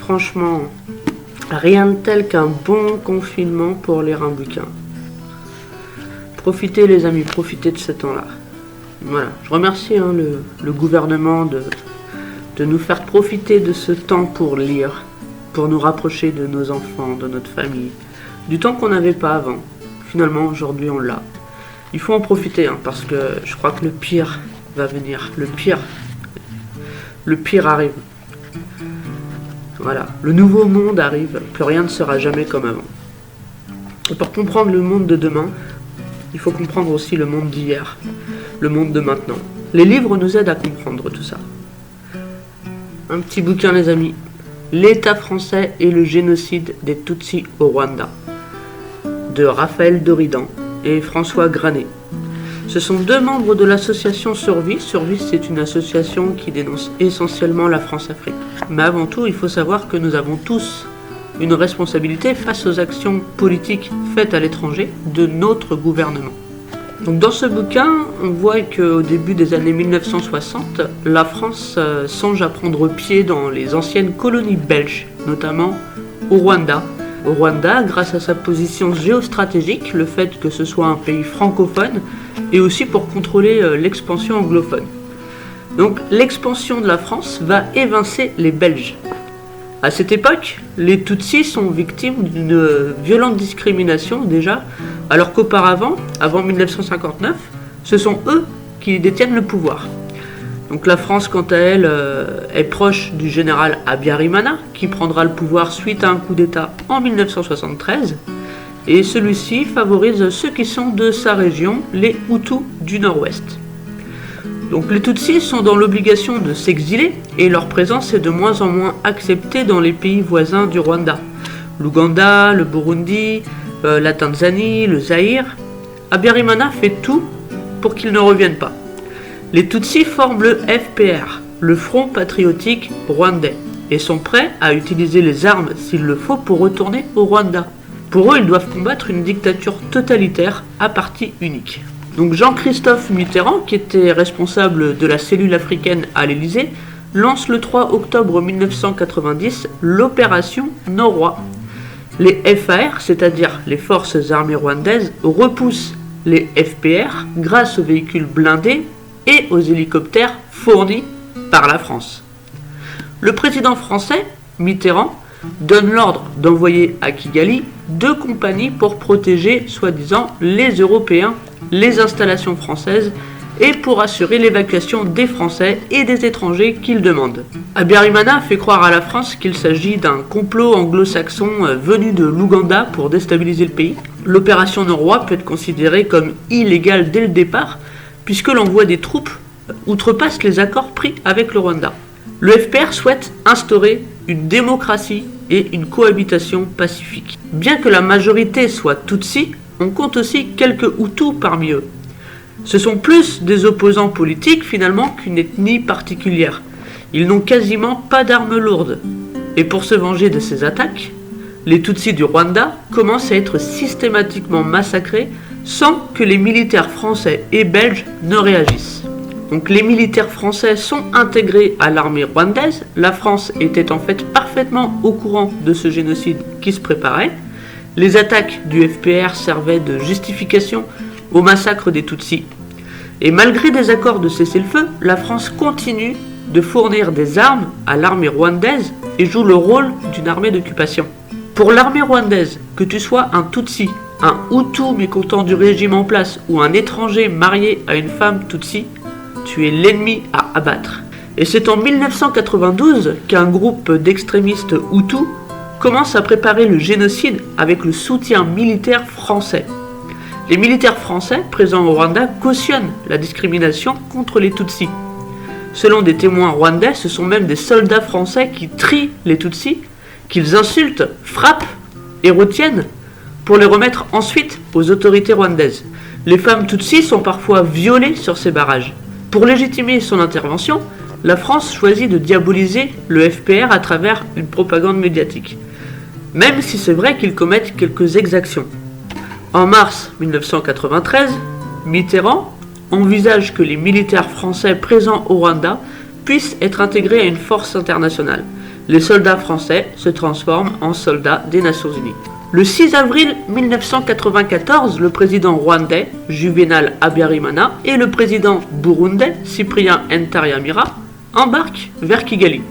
Franchement, rien de tel qu'un bon confinement pour lire un bouquin. Profitez les amis, profitez de ce temps-là. Voilà, je remercie le gouvernement de nous faire profiter de ce temps pour lire, pour nous rapprocher de nos enfants, de notre famille, du temps qu'on n'avait pas avant. Finalement, aujourd'hui, on l'a. Il faut en profiter, parce que je crois que le pire va venir. Le pire arrive. Voilà, le nouveau monde arrive, plus rien ne sera jamais comme avant. Et pour comprendre le monde de demain, il faut comprendre aussi le monde d'hier, le monde de maintenant. Les livres nous aident à comprendre tout ça. Un petit bouquin les amis, L'État français et le génocide des Tutsis au Rwanda, de Raphaël Doridan et François Granet. Ce sont deux membres de l'association Survie. Survie, c'est une association qui dénonce essentiellement la France-Afrique. Mais avant tout, il faut savoir que nous avons tous une responsabilité face aux actions politiques faites à l'étranger de notre gouvernement. Donc dans ce bouquin, on voit qu'au début des années 1960, la France songe à prendre pied dans les anciennes colonies belges, notamment au Rwanda. Au Rwanda, grâce à sa position géostratégique, le fait que ce soit un pays francophone, et aussi pour contrôler l'expansion anglophone. Donc l'expansion de la France va évincer les Belges. À cette époque, les Tutsis sont victimes d'une violente discrimination déjà, alors qu'auparavant, avant 1959, ce sont eux qui détiennent le pouvoir. Donc la France, quant à elle, est proche du général Habyarimana, qui prendra le pouvoir suite à un coup d'État en 1973, et celui-ci favorise ceux qui sont de sa région, les Hutus du Nord-Ouest. Donc les Tutsis sont dans l'obligation de s'exiler et leur présence est de moins en moins acceptée dans les pays voisins du Rwanda. L'Ouganda, le Burundi, la Tanzanie, le Zaïre. Habyarimana fait tout pour qu'ils ne reviennent pas. Les Tutsis forment le FPR, le Front Patriotique Rwandais, et sont prêts à utiliser les armes s'il le faut pour retourner au Rwanda. Pour eux, ils doivent combattre une dictature totalitaire à parti unique. Donc Jean-Christophe Mitterrand, qui était responsable de la cellule africaine à l'Élysée, lance le 3 octobre 1990 l'opération Noroi. Les FAR, c'est-à-dire les forces armées rwandaises, repoussent les FPR grâce aux véhicules blindés et aux hélicoptères fournis par la France. Le président français, Mitterrand, donne l'ordre d'envoyer à Kigali 2 compagnies pour protéger, soi-disant, les Européens, les installations françaises et pour assurer l'évacuation des Français et des étrangers qu'ils demandent. Habyarimana fait croire à la France qu'il s'agit d'un complot anglo-saxon venu de l'Ouganda pour déstabiliser le pays. L'opération Noroi peut être considérée comme illégale dès le départ puisque l'envoi des troupes outrepasse les accords pris avec le Rwanda. Le FPR souhaite instaurer une démocratie et une cohabitation pacifique. Bien que la majorité soit Tutsi, on compte aussi quelques Hutus parmi eux. Ce sont plus des opposants politiques finalement qu'une ethnie particulière. Ils n'ont quasiment pas d'armes lourdes. Et pour se venger de ces attaques, les Tutsis du Rwanda commencent à être systématiquement massacrés sans que les militaires français et belges ne réagissent. Donc les militaires français sont intégrés à l'armée rwandaise. La France était en fait parfaitement au courant de ce génocide qui se préparait. Les attaques du FPR servaient de justification au massacre des Tutsis. Et malgré des accords de cessez-le-feu, la France continue de fournir des armes à l'armée rwandaise et joue le rôle d'une armée d'occupation. Pour l'armée rwandaise, que tu sois un Tutsi, un Hutu mécontent du régime en place ou un étranger marié à une femme Tutsi, tu es l'ennemi à abattre. Et c'est en 1992 qu'un groupe d'extrémistes Hutus commence à préparer le génocide avec le soutien militaire français. Les militaires français présents au Rwanda cautionnent la discrimination contre les Tutsis. Selon des témoins rwandais, ce sont même des soldats français qui trient les Tutsis, qu'ils insultent, frappent et retiennent pour les remettre ensuite aux autorités rwandaises. Les femmes Tutsis sont parfois violées sur ces barrages. Pour légitimer son intervention, la France choisit de diaboliser le FPR à travers une propagande médiatique, même si c'est vrai qu'ils commettent quelques exactions. En mars 1993, Mitterrand envisage que les militaires français présents au Rwanda puissent être intégrés à une force internationale. les soldats français se transforment en soldats des Nations Unies. Le 6 avril 1994, le président rwandais, Juvenal Habyarimana, et le président burundais, Cyprien Ntaryamira, embarquent vers Kigali.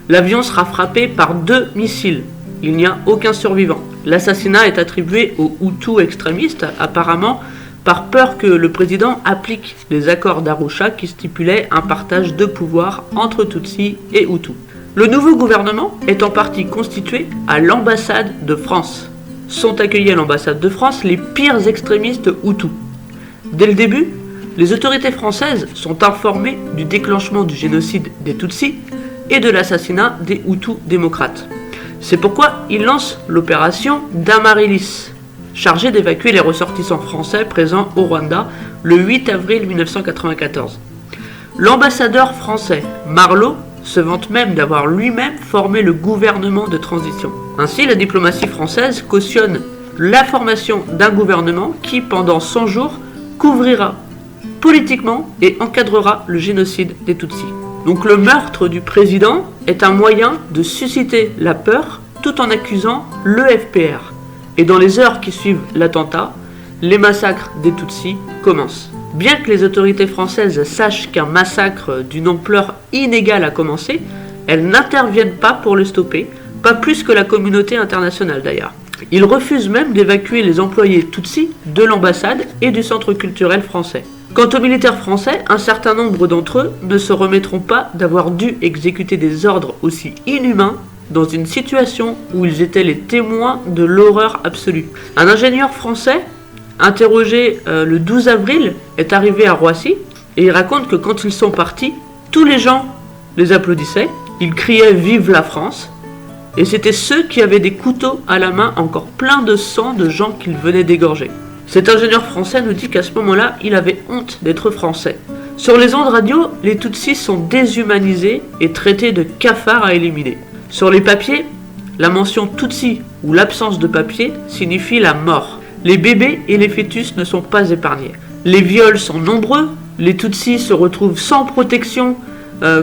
L'avion sera frappé par 2 missiles. Il n'y a aucun survivant. L'assassinat est attribué aux Hutus extrémistes, apparemment par peur que le président applique les accords d'Arusha qui stipulaient un partage de pouvoir entre Tutsis et Hutus. Le nouveau gouvernement est en partie constitué à l'ambassade de France. Sont accueillis à l'ambassade de France les pires extrémistes Hutus. Dès le début, les autorités françaises sont informées du déclenchement du génocide des Tutsis et de l'assassinat des Hutus démocrates. C'est pourquoi ils lancent l'opération Damarilis, chargée d'évacuer les ressortissants français présents au Rwanda le 8 avril 1994. L'ambassadeur français Marlot se vante même d'avoir lui-même formé le gouvernement de transition. Ainsi, la diplomatie française cautionne la formation d'un gouvernement qui, pendant 100 jours, couvrira politiquement et encadrera le génocide des Tutsis. Donc le meurtre du président est un moyen de susciter la peur tout en accusant le FPR. Et dans les heures qui suivent l'attentat, les massacres des Tutsis commencent. Bien que les autorités françaises sachent qu'un massacre d'une ampleur inégale a commencé, elles n'interviennent pas pour le stopper, pas plus que la communauté internationale d'ailleurs. Ils refusent même d'évacuer les employés Tutsis de l'ambassade et du centre culturel français. Quant aux militaires français, un certain nombre d'entre eux ne se remettront pas d'avoir dû exécuter des ordres aussi inhumains dans une situation où ils étaient les témoins de l'horreur absolue. Un ingénieur français, interrogé le 12 avril, est arrivé à Roissy et il raconte que quand ils sont partis, tous les gens les applaudissaient, ils criaient « Vive la France !» et c'étaient ceux qui avaient des couteaux à la main encore pleins de sang de gens qu'ils venaient d'égorger. Cet ingénieur français nous dit qu'à ce moment-là, il avait honte d'être français. Sur les ondes radio, les Tutsis sont déshumanisés et traités de cafards à éliminer. Sur les papiers, la mention Tutsi ou l'absence de papier signifie la mort. Les bébés et les fœtus ne sont pas épargnés. Les viols sont nombreux, les Tutsis se retrouvent sans protection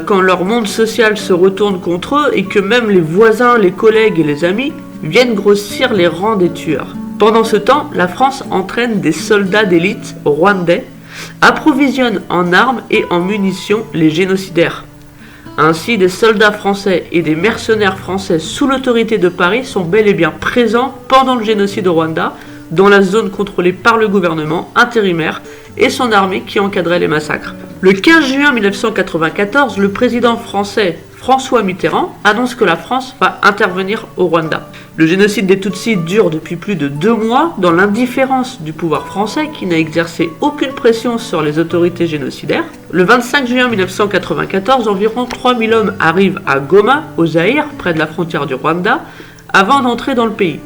quand leur monde social se retourne contre eux et que même les voisins, les collègues et les amis viennent grossir les rangs des tueurs. Pendant ce temps, la France entraîne des soldats d'élite rwandais, approvisionne en armes et en munitions les génocidaires. Ainsi, des soldats français et des mercenaires français sous l'autorité de Paris sont bel et bien présents pendant le génocide au Rwanda, dans la zone contrôlée par le gouvernement intérimaire et son armée qui encadrait les massacres. Le 15 juin 1994, le président français François Mitterrand annonce que la France va intervenir au Rwanda. Le génocide des Tutsis dure depuis plus de 2 mois dans l'indifférence du pouvoir français qui n'a exercé aucune pression sur les autorités génocidaires. Le 25 juin 1994, environ 3000 hommes arrivent à Goma, au Zaïre, près de la frontière du Rwanda, avant d'entrer dans le pays.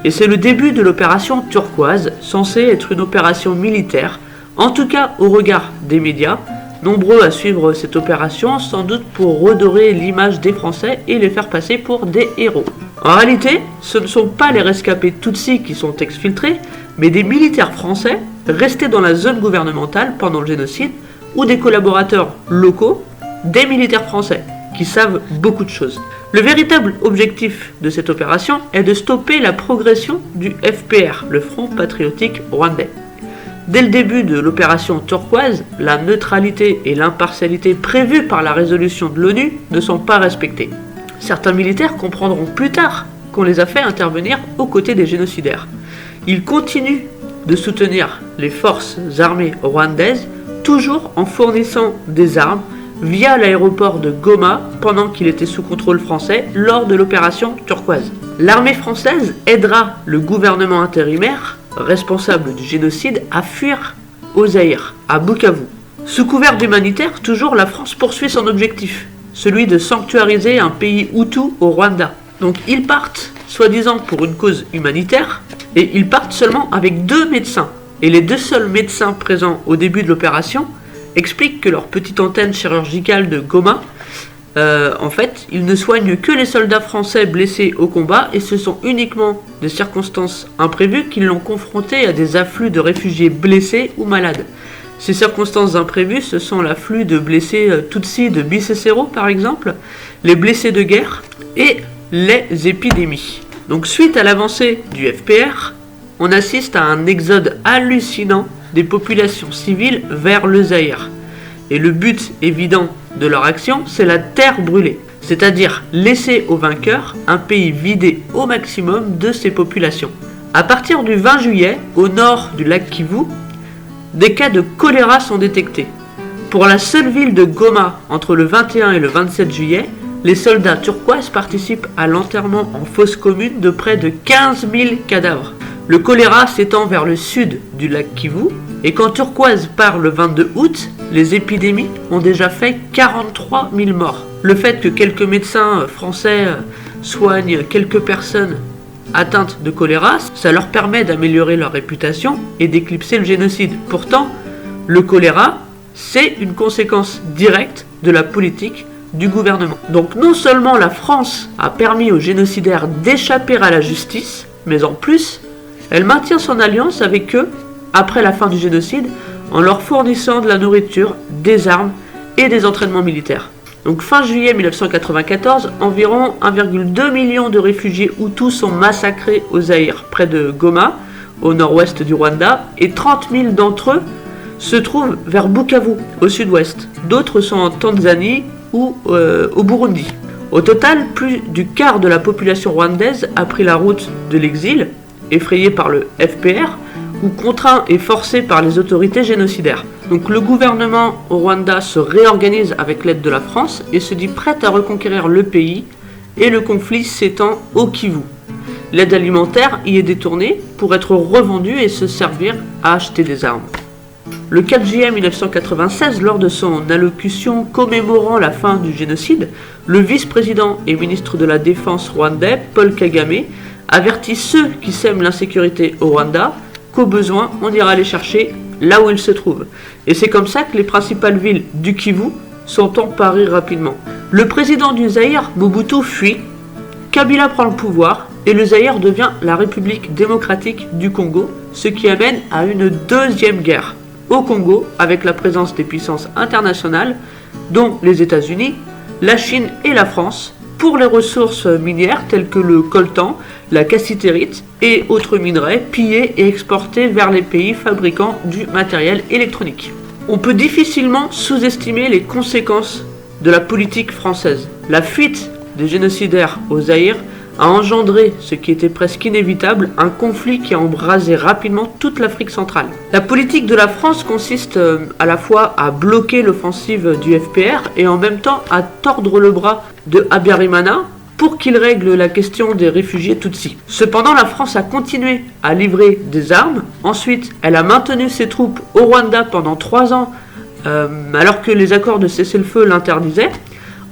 Et c'est le début de l'opération Turquoise, censée être une opération militaire, en tout cas au regard des médias, nombreux à suivre cette opération, sans doute pour redorer l'image des Français et les faire passer pour des héros. En réalité, ce ne sont pas les rescapés Tutsis qui sont exfiltrés, mais des militaires français restés dans la zone gouvernementale pendant le génocide, ou des collaborateurs locaux, des militaires français, qui savent beaucoup de choses. Le véritable objectif de cette opération est de stopper la progression du FPR, le Front Patriotique Rwandais. Dès le début de l'opération Turquoise, la neutralité et l'impartialité prévues par la résolution de l'ONU ne sont pas respectées. Certains militaires comprendront plus tard qu'on les a fait intervenir aux côtés des génocidaires. Ils continuent de soutenir les forces armées rwandaises, toujours en fournissant des armes via l'aéroport de Goma pendant qu'il était sous contrôle français lors de l'opération Turquoise. L'armée française aidera le gouvernement intérimaire responsable du génocide à fuir au Zaïre, à Bukavu. Sous couvert d'humanitaire, toujours la France poursuit son objectif, celui de sanctuariser un pays Hutu au Rwanda. Donc ils partent, soi-disant pour une cause humanitaire, et ils partent seulement avec 2 médecins. Et les 2 seuls médecins présents au début de l'opération expliquent que leur petite antenne chirurgicale de Goma, en fait, ils ne soignent que les soldats français blessés au combat et ce sont uniquement des circonstances imprévues qui l'ont confronté à des afflux de réfugiés blessés ou malades. Ces circonstances imprévues, ce sont l'afflux de blessés Tutsis de Bicécéro par exemple, les blessés de guerre et les épidémies. Donc suite à l'avancée du FPR, on assiste à un exode hallucinant des populations civiles vers le Zaïre. Et le but évident de leur action, c'est la terre brûlée, c'est-à-dire laisser aux vainqueurs un pays vidé au maximum de ses populations. À partir du 20 juillet, au nord du lac Kivu, des cas de choléra sont détectés. Pour la seule ville de Goma, entre le 21 et le 27 juillet, les soldats turquoises participent à l'enterrement en fosse commune de près de 15 000 cadavres. Le choléra s'étend vers le sud du lac Kivu, et quand Turquoise part le 22 août, les épidémies ont déjà fait 43 000 morts. Le fait que quelques médecins français soignent quelques personnes atteintes de choléra, ça leur permet d'améliorer leur réputation et d'éclipser le génocide. Pourtant, le choléra, c'est une conséquence directe de la politique du gouvernement. Donc non seulement la France a permis aux génocidaires d'échapper à la justice, mais en plus, elle maintient son alliance avec eux après la fin du génocide en leur fournissant de la nourriture, des armes et des entraînements militaires. Donc fin juillet 1994, environ 1,2 million de réfugiés Hutus sont massacrés au Zaïre, près de Goma, au nord-ouest du Rwanda, et 30 000 d'entre eux se trouvent vers Bukavu, au sud-ouest. D'autres sont en Tanzanie ou au Burundi. Au total, plus du quart de la population rwandaise a pris la route de l'exil, effrayée par le FPR, ou contraint et forcé par les autorités génocidaires. Donc le gouvernement au Rwanda se réorganise avec l'aide de la France et se dit prêt à reconquérir le pays, et le conflit s'étend au Kivu. L'aide alimentaire y est détournée pour être revendue et se servir à acheter des armes. Le 4 juillet 1996, lors de son allocution commémorant la fin du génocide, le vice-président et ministre de la Défense rwandais, Paul Kagame, avertit ceux qui sèment l'insécurité au Rwanda qu'au besoin, on ira les chercher là où ils se trouvent. Et c'est comme ça que les principales villes du Kivu sont emparées rapidement. Le président du Zaïre, Mobutu, fuit, Kabila prend le pouvoir et le Zaïre devient la République démocratique du Congo, ce qui amène à une deuxième guerre au Congo avec la présence des puissances internationales, dont les États-Unis, la Chine et la France, pour les ressources minières telles que le coltan, la cassitérite et autres minerais pillés et exportés vers les pays fabricants du matériel électronique. On peut difficilement sous-estimer les conséquences de la politique française. La fuite des génocidaires au Zaïre a engendré, ce qui était presque inévitable, un conflit qui a embrasé rapidement toute l'Afrique centrale. La politique de la France consiste à la fois à bloquer l'offensive du FPR et en même temps à tordre le bras de Habyarimana pour qu'il règle la question des réfugiés Tutsis. Cependant, la France a continué à livrer des armes. Ensuite, elle a maintenu ses troupes au Rwanda pendant 3 ans, alors que les accords de cessez-le-feu l'interdisaient.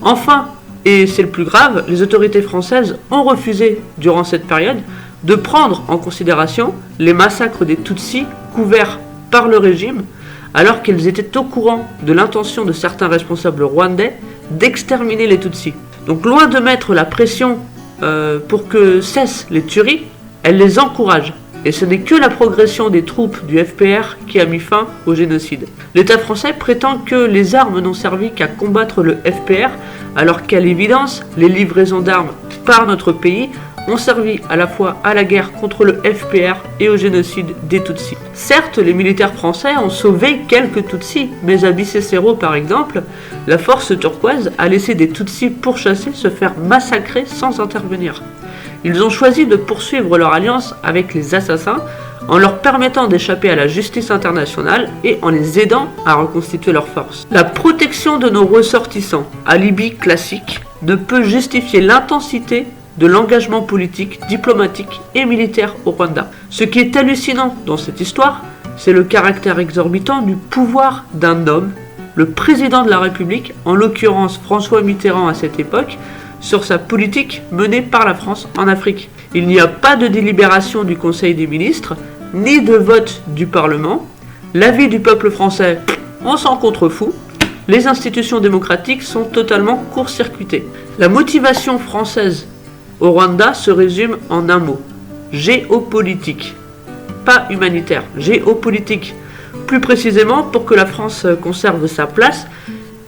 Enfin, et c'est le plus grave, les autorités françaises ont refusé, durant cette période, de prendre en considération les massacres des Tutsis couverts par le régime, alors qu'elles étaient au courant de l'intention de certains responsables rwandais d'exterminer les Tutsis. Donc loin de mettre la pression pour que cessent les tueries, elle les encourage. Et ce n'est que la progression des troupes du FPR qui a mis fin au génocide. L'État français prétend que les armes n'ont servi qu'à combattre le FPR, alors qu'à l'évidence, les livraisons d'armes par notre pays ont servi à la fois à la guerre contre le FPR et au génocide des Tutsis. Certes, les militaires français ont sauvé quelques Tutsis, mais à Bicécéro par exemple, la force turquoise a laissé des Tutsis pourchassés se faire massacrer sans intervenir. Ils ont choisi de poursuivre leur alliance avec les assassins en leur permettant d'échapper à la justice internationale et en les aidant à reconstituer leurs forces. La protection de nos ressortissants, alibi classique, ne peut justifier l'intensité de l'engagement politique, diplomatique et militaire au Rwanda. Ce qui est hallucinant dans cette histoire, c'est le caractère exorbitant du pouvoir d'un homme, le président de la République, en l'occurrence François Mitterrand à cette époque, sur sa politique menée par la France en Afrique. Il n'y a pas de délibération du Conseil des ministres, ni de vote du Parlement. L'avis du peuple français, on s'en contrefout. Les institutions démocratiques sont totalement court-circuitées. La motivation française au Rwanda se résume en un mot: géopolitique. Pas humanitaire, géopolitique. Plus précisément, pour que la France conserve sa place,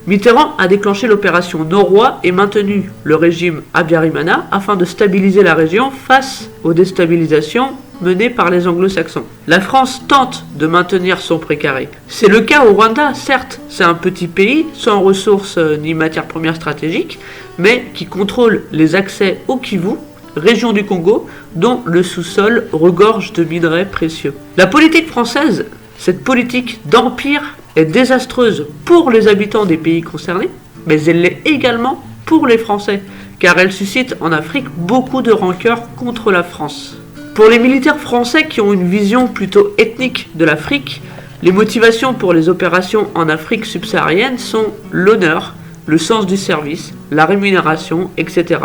Mitterrand a déclenché l'opération Noroît et maintenu le régime Habyarimana afin de stabiliser la région face aux déstabilisations menées par les anglo-saxons. La France tente de maintenir son précaré. C'est le cas au Rwanda, certes, c'est un petit pays sans ressources ni matières premières stratégiques, mais qui contrôle les accès au Kivu, région du Congo, dont le sous-sol regorge de minerais précieux. La politique française, cette politique d'empire, est désastreuse pour les habitants des pays concernés, mais elle l'est également pour les Français, car elle suscite en Afrique beaucoup de rancœur contre la France. Pour les militaires français qui ont une vision plutôt ethnique de l'Afrique, les motivations pour les opérations en Afrique subsaharienne sont l'honneur, le sens du service, la rémunération, etc.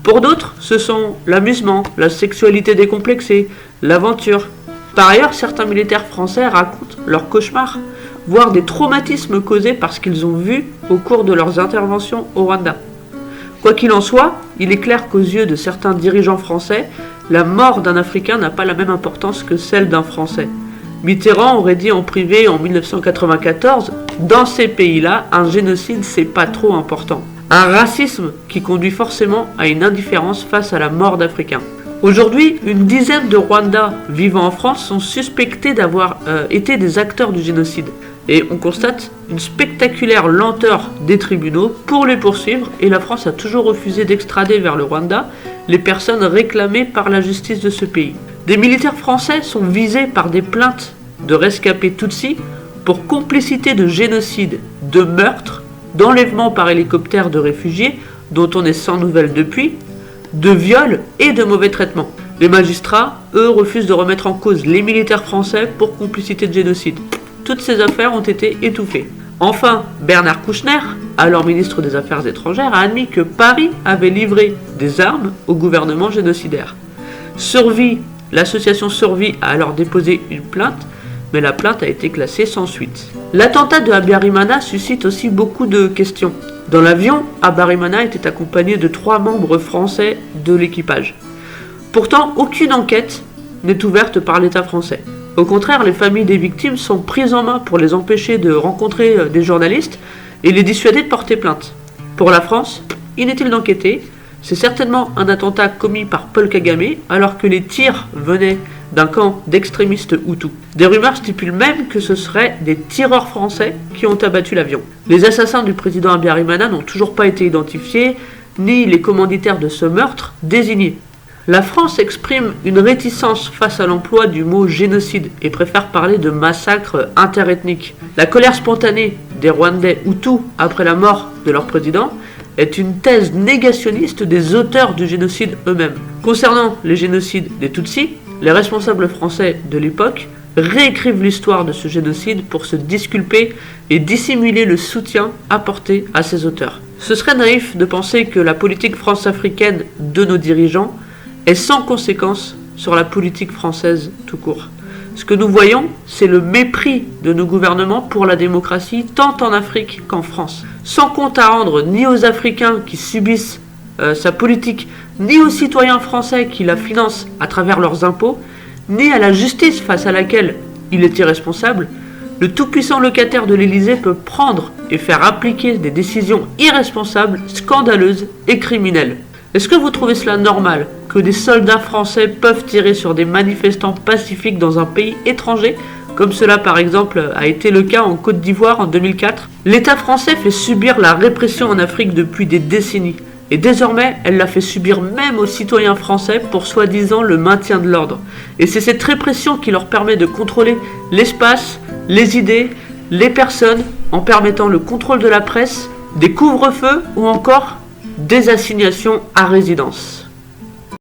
Pour d'autres, ce sont l'amusement, la sexualité décomplexée, l'aventure. Par ailleurs, certains militaires français racontent leurs cauchemars, voire des traumatismes causés par ce qu'ils ont vu au cours de leurs interventions au Rwanda. Quoi qu'il en soit, il est clair qu'aux yeux de certains dirigeants français, la mort d'un Africain n'a pas la même importance que celle d'un Français. Mitterrand aurait dit en privé en 1994 « Dans ces pays-là, un génocide, c'est pas trop important ». Un racisme qui conduit forcément à une indifférence face à la mort d'Africains. Aujourd'hui, une dizaine de Rwandais vivant en France sont suspectés d'avoir été des acteurs du génocide. Et on constate une spectaculaire lenteur des tribunaux pour les poursuivre, et la France a toujours refusé d'extrader vers le Rwanda les personnes réclamées par la justice de ce pays. Des militaires français sont visés par des plaintes de rescapés Tutsis pour complicité de génocide, de meurtre, d'enlèvement par hélicoptère de réfugiés, dont on est sans nouvelles depuis, de viol et de mauvais traitements. Les magistrats, eux, refusent de remettre en cause les militaires français pour complicité de génocide. Toutes ces affaires ont été étouffées. Enfin, Bernard Kouchner, alors ministre des Affaires étrangères, a admis que Paris avait livré des armes au gouvernement génocidaire. Survie, l'association Survie a alors déposé une plainte, mais la plainte a été classée sans suite. L'attentat de Habyarimana suscite aussi beaucoup de questions. Dans l'avion, Habyarimana était accompagné de 3 membres français de l'équipage. Pourtant, aucune enquête n'est ouverte par l'État français. Au contraire, les familles des victimes sont prises en main pour les empêcher de rencontrer des journalistes et les dissuader de porter plainte. Pour la France, inutile d'enquêter, c'est certainement un attentat commis par Paul Kagame alors que les tirs venaient d'un camp d'extrémistes Hutus. Des rumeurs stipulent même que ce seraient des tireurs français qui ont abattu l'avion. Les assassins du président Habyarimana n'ont toujours pas été identifiés, ni les commanditaires de ce meurtre désignés. La France exprime une réticence face à l'emploi du mot génocide et préfère parler de massacre interethnique. La colère spontanée des Rwandais Hutus après la mort de leur président est une thèse négationniste des auteurs du génocide eux-mêmes. Concernant les génocides des Tutsis, les responsables français de l'époque réécrivent l'histoire de ce génocide pour se disculper et dissimuler le soutien apporté à ces auteurs. Ce serait naïf de penser que la politique france-africaine de nos dirigeants est sans conséquence sur la politique française tout court. Ce que nous voyons, c'est le mépris de nos gouvernements pour la démocratie, tant en Afrique qu'en France. Sans compte à rendre ni aux Africains qui subissent sa politique, ni aux citoyens français qui la financent à travers leurs impôts, ni à la justice face à laquelle il est irresponsable, le tout-puissant locataire de l'Élysée peut prendre et faire appliquer des décisions irresponsables, scandaleuses et criminelles. Est-ce que vous trouvez cela normal que des soldats français peuvent tirer sur des manifestants pacifiques dans un pays étranger, comme cela par exemple a été le cas en Côte d'Ivoire en 2004 ? L'État français fait subir la répression en Afrique depuis des décennies, et désormais elle la fait subir même aux citoyens français pour soi-disant le maintien de l'ordre. Et c'est cette répression qui leur permet de contrôler l'espace, les idées, les personnes, en permettant le contrôle de la presse, des couvre-feux ou encore des assignations à résidence.